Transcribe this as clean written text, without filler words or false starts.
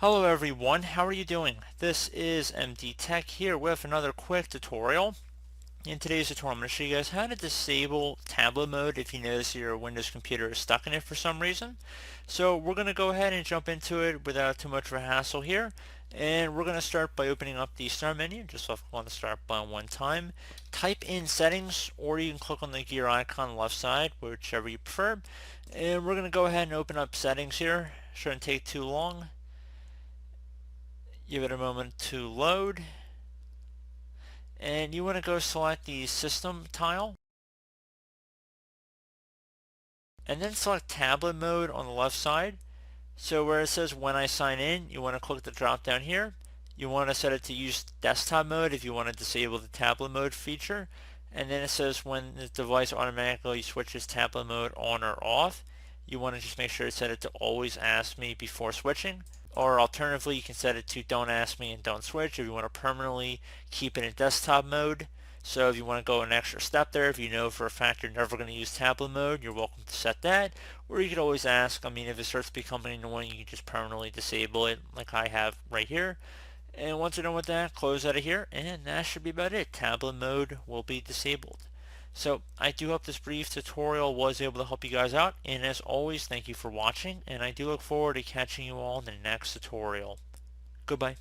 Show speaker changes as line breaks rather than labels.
Hello everyone, how are you doing? This is MD Tech here with another quick tutorial. In today's tutorial, I'm going to show you guys how to disable tablet mode if you notice your Windows computer is stuck in it for some reason. So we're going to go ahead and jump into it without too much of a hassle here. And we're going to start by opening up the Start menu. Just click on the Start button one time. Type in Settings, or you can click on the gear icon on the left side, whichever you prefer. And we're going to go ahead and open up Settings here. Shouldn't take too long. Give it a moment to load, and you want to go select the system tile and then select tablet mode on the left side. So where it says when I sign in, you want to click the drop down here. You want to set it to use desktop mode if you want to disable the tablet mode feature, and then it says when the device automatically switches tablet mode on or off, you want to just make sure to set it to always ask me before switching. Or alternatively, you can set it to don't ask me and don't switch if you want to permanently keep it in desktop mode. So if you want to go an extra step there, if you know for a fact you're never going to use tablet mode, you're welcome to set that. Or you could always ask, if it starts becoming annoying, you can just permanently disable it like I have right here. And once you're done with that, close out of here, and that should be about it. Tablet mode will be disabled. So I do hope this brief tutorial was able to help you guys out, and as always, thank you for watching, and I do look forward to catching you all in the next tutorial. Goodbye.